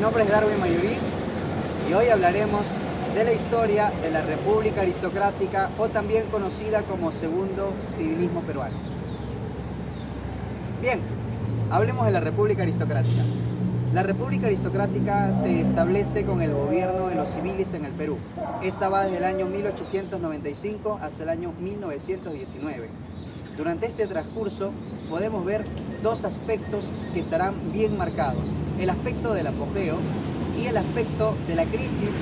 nombre es Darwin Mayurín y hoy hablaremos de la historia de la República Aristocrática, o también conocida como Segundo Civilismo Peruano. Bien, hablemos de la República Aristocrática. La República Aristocrática se establece con el gobierno de los civiles en el Perú. Esta va desde el año 1895 hasta el año 1919. Durante este transcurso podemos ver dos aspectos que estarán bien marcados: el aspecto del apogeo y el aspecto de la crisis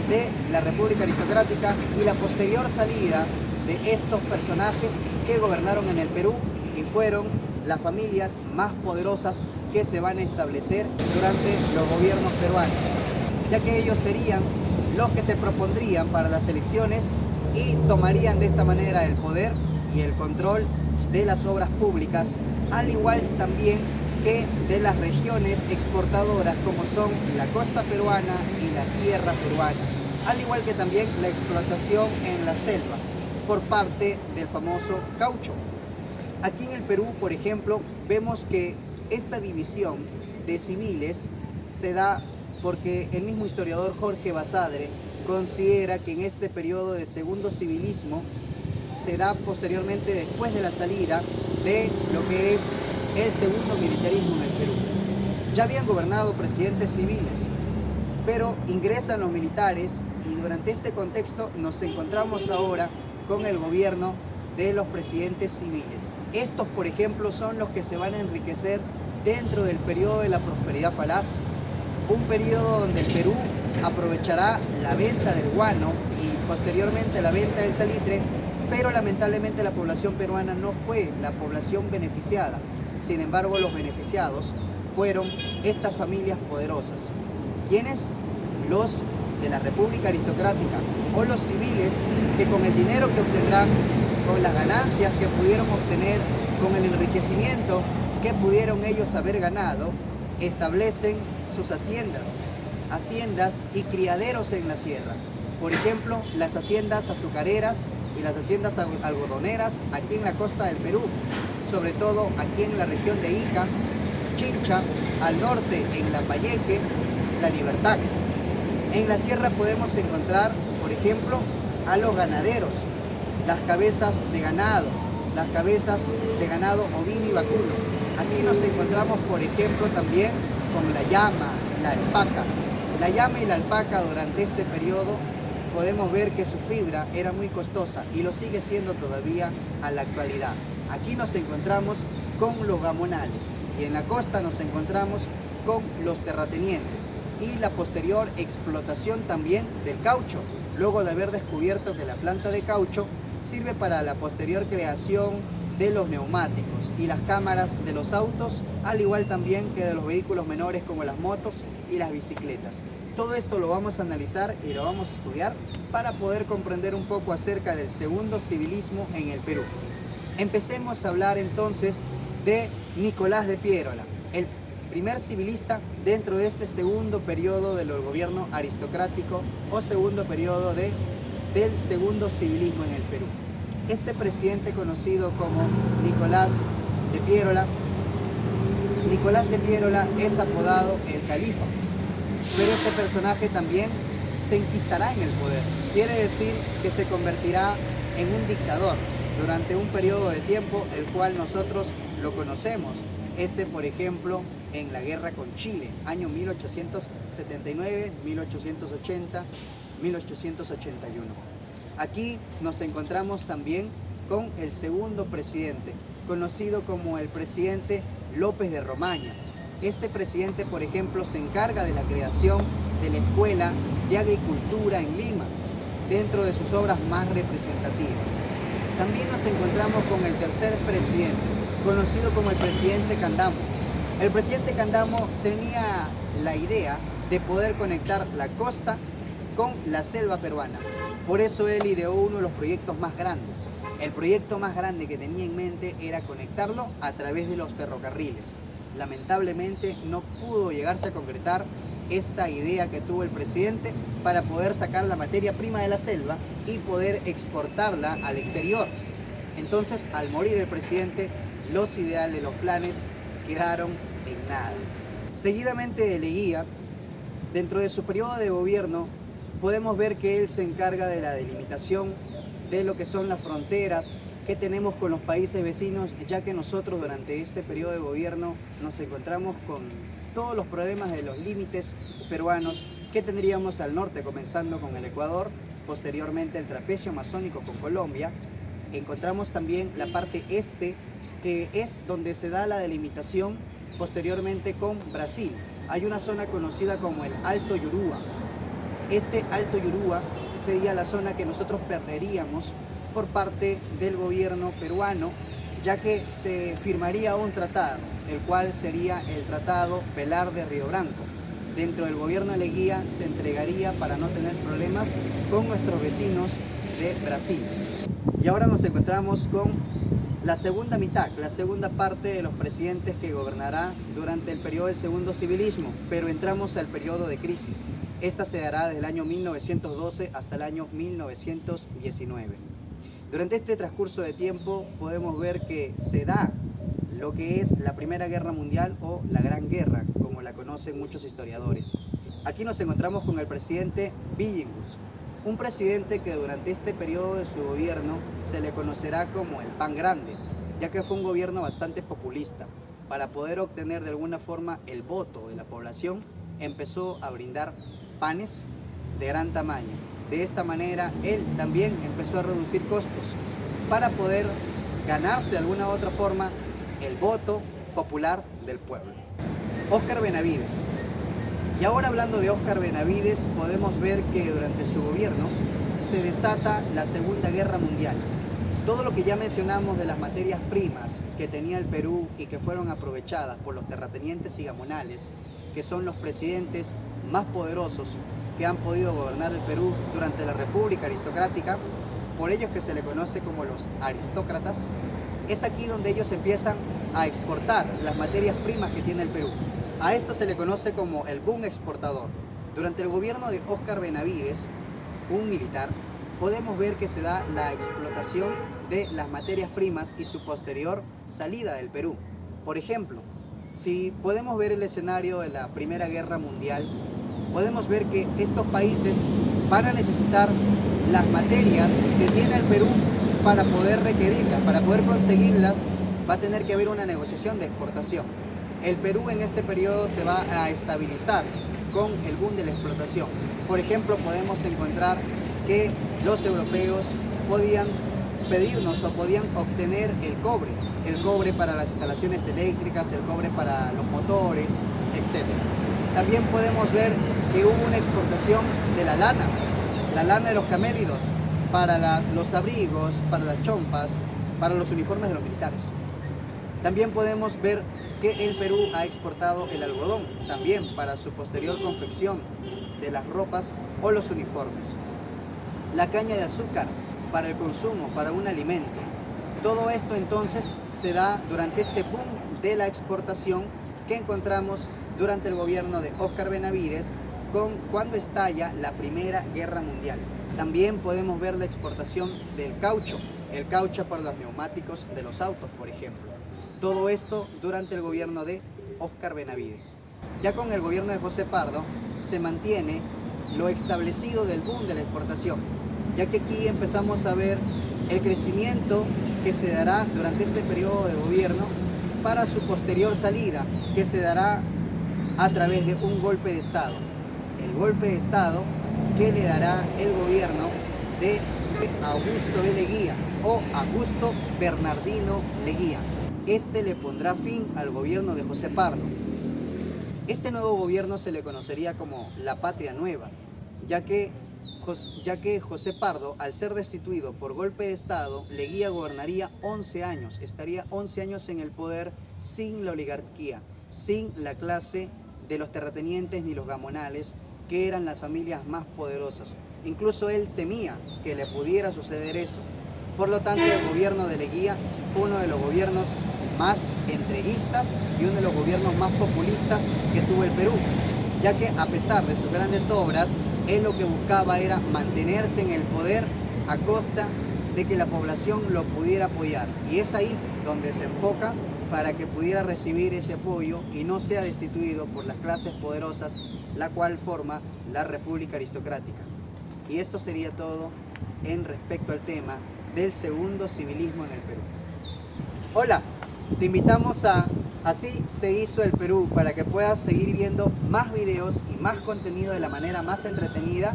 de la República Aristocrática y la posterior salida de estos personajes que gobernaron en el Perú y fueron las familias más poderosas que se van a establecer durante los gobiernos peruanos, ya que ellos serían los que se propondrían para las elecciones y tomarían de esta manera el poder y el control de las obras públicas, al igual también que de las regiones exportadoras como son la costa peruana y la sierra peruana, al igual que también la explotación en la selva por parte del famoso caucho. Aquí en el Perú, por ejemplo, vemos que esta división de civiles se da porque el mismo historiador Jorge Basadre considera que en este periodo de segundo civilismo se da posteriormente después de la salida de lo que es el segundo militarismo en el Perú. Ya habían gobernado presidentes civiles, pero ingresan los militares y durante este contexto nos encontramos ahora con el gobierno de los presidentes civiles. Estos, por ejemplo, son los que se van a enriquecer dentro del periodo de la prosperidad falaz, un periodo donde el Perú aprovechará la venta del guano y posteriormente la venta del salitre, pero lamentablemente la población peruana no fue la población beneficiada. Sin embargo, los beneficiados fueron estas familias poderosas. ¿Quiénes? Los de la República Aristocrática, o los civiles que con el dinero que obtendrán, con las ganancias que pudieron obtener, con el enriquecimiento que pudieron ellos haber ganado, establecen sus haciendas y criaderos en la sierra. Por ejemplo, las haciendas azucareras y las haciendas algodoneras aquí en la costa del Perú, sobre todo aquí en la región de Ica, Chincha, al norte en Lambayeque, La Libertad. En la sierra podemos encontrar, por ejemplo, a los ganaderos, las cabezas de ganado ovino y vacuno. Aquí nos encontramos, por ejemplo, también con la llama, la alpaca. La llama y la alpaca durante este periodo podemos ver que su fibra era muy costosa y lo sigue siendo todavía a la actualidad. Aquí nos encontramos con los gamonales y en la costa nos encontramos con los terratenientes y la posterior explotación también del caucho, luego de haber descubierto que la planta de caucho sirve para la posterior creación de los neumáticos y las cámaras de los autos, al igual también que de los vehículos menores como las motos y las bicicletas. Todo esto lo vamos a analizar y lo vamos a estudiar para poder comprender un poco acerca del segundo civilismo en el Perú. Empecemos a hablar entonces de Nicolás de Piérola, el primer civilista dentro de este segundo periodo del gobierno aristocrático o segundo periodo del segundo civilismo en el Perú. Este presidente, conocido como Nicolás de Piérola es apodado el Califa, pero este personaje también se enquistará en el poder. Quiere decir que se convertirá en un dictador durante un periodo de tiempo el cual nosotros lo conocemos. Por ejemplo, en la guerra con Chile, año 1879, 1880, 1881. Aquí nos encontramos también con el segundo presidente, conocido como el presidente López de Romaña. Este presidente, por ejemplo, se encarga de la creación de la Escuela de Agricultura en Lima, dentro de sus obras más representativas. También nos encontramos con el tercer presidente, conocido como el presidente Candamo. El presidente Candamo tenía la idea de poder conectar la costa con la selva peruana. Por eso él ideó uno de los proyectos más grandes. El proyecto más grande que tenía en mente era conectarlo a través de los ferrocarriles. Lamentablemente no pudo llegarse a concretar esta idea que tuvo el presidente para poder sacar la materia prima de la selva y poder exportarla al exterior. Entonces, al morir el presidente, los ideales, los planes quedaron en nada. Seguidamente de Leguía Dentro de su periodo de gobierno podemos ver que él se encarga de la delimitación de lo que son las fronteras que tenemos con los países vecinos, ya que nosotros durante este periodo de gobierno nos encontramos con todos los problemas de los límites peruanos que tendríamos al norte, comenzando con el Ecuador, posteriormente el trapecio amazónico con Colombia. Encontramos también la parte este, que es donde se da la delimitación posteriormente con Brasil. Hay una zona conocida como el Alto Yurúa. Este Alto Yurúa sería la zona que nosotros perderíamos por parte del gobierno peruano, ya que se firmaría un tratado, el cual sería el Tratado Velarde Río Branco. Dentro del gobierno de Leguía se entregaría para no tener problemas con nuestros vecinos de Brasil. Y ahora nos encontramos con la segunda mitad, la segunda parte de los presidentes que gobernará durante el periodo del segundo civilismo, pero entramos al periodo de crisis. Esta se dará desde el año 1912 hasta el año 1919. Durante este transcurso de tiempo podemos ver que se da lo que es la Primera Guerra Mundial o la Gran Guerra, como la conocen muchos historiadores. Aquí nos encontramos con el presidente Billinghus, un presidente que durante este periodo de su gobierno se le conocerá como el Pan Grande, ya que fue un gobierno bastante populista. Para poder obtener de alguna forma el voto de la población, empezó a brindar panes de gran tamaño. De esta manera, él también empezó a reducir costos para poder ganarse de alguna u otra forma el voto popular del pueblo. Óscar Benavides. Y ahora hablando de Óscar Benavides, podemos ver que durante su gobierno se desata la Segunda Guerra Mundial. Todo lo que ya mencionamos de las materias primas que tenía el Perú y que fueron aprovechadas por los terratenientes y gamonales, que son los presidentes más poderosos que han podido gobernar el Perú durante la República Aristocrática, por ellos que se le conoce como los aristócratas, es aquí donde ellos empiezan a exportar las materias primas que tiene el Perú. A esto se le conoce como el boom exportador. Durante el gobierno de Óscar Benavides, un militar, podemos ver que se da la explotación de las materias primas y su posterior salida del Perú. Por ejemplo, si podemos ver el escenario de la Primera Guerra Mundial, podemos ver que estos países van a necesitar las materias que tiene el Perú para poder requerirlas, para poder conseguirlas, va a tener que haber una negociación de exportación. El Perú en este periodo se va a estabilizar con el boom de la explotación. Por ejemplo, podemos encontrar que los europeos podían pedirnos o podían obtener el cobre para las instalaciones eléctricas, el cobre para los motores, etc. También podemos ver que hubo una exportación de la lana de los camélidos, para los abrigos, para las chompas, para los uniformes de los militares. También podemos ver que el Perú ha exportado el algodón, también para su posterior confección de las ropas o los uniformes. La caña de azúcar para el consumo, para un alimento. Todo esto entonces se da durante este boom de la exportación que encontramos durante el gobierno de Óscar Benavides, cuando estalla la Primera Guerra Mundial. También podemos ver la exportación del caucho, el caucho para los neumáticos de los autos, por ejemplo. Todo esto durante el gobierno de Óscar Benavides. Ya con el gobierno de José Pardo se mantiene lo establecido del boom de la exportación, ya que aquí empezamos a ver el crecimiento que se dará durante este periodo de gobierno para su posterior salida, que se dará a través de un golpe de Estado. El golpe de Estado que le dará el gobierno de Augusto de Leguía o Augusto Bernardino Leguía. Este le pondrá fin al gobierno de José Pardo. Este nuevo gobierno se le conocería como la Patria Nueva, ya que José Pardo, al ser destituido por golpe de Estado, Leguía gobernaría 11 años, estaría 11 años en el poder sin la oligarquía, sin la clase de los terratenientes ni los gamonales, que eran las familias más poderosas. Incluso él temía que le pudiera suceder eso. Por lo tanto, el gobierno de Leguía fue uno de los gobiernos más entreguistas y uno de los gobiernos más populistas que tuvo el Perú, ya que a pesar de sus grandes obras, él lo que buscaba era mantenerse en el poder a costa de que la población lo pudiera apoyar. Y es ahí donde se enfoca para que pudiera recibir ese apoyo y no sea destituido por las clases poderosas la cual forma la República Aristocrática. Y esto sería todo en respecto al tema del segundo civilismo en el Perú. Hola, te invitamos a Así se hizo el Perú, para que puedas seguir viendo más videos y más contenido de la manera más entretenida.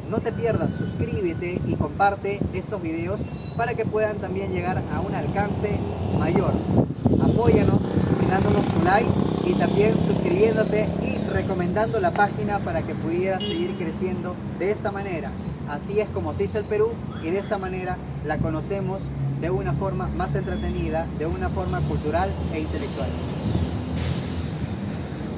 No te pierdas, suscríbete y comparte estos videos para que puedan también llegar a un alcance mayor. Apóyanos dándonos tu like y también suscribiéndote y recomendando la página para que pudieras seguir creciendo de esta manera. Así es como se hizo el Perú y de esta manera la conocemos de una forma más entretenida, de una forma cultural e intelectual.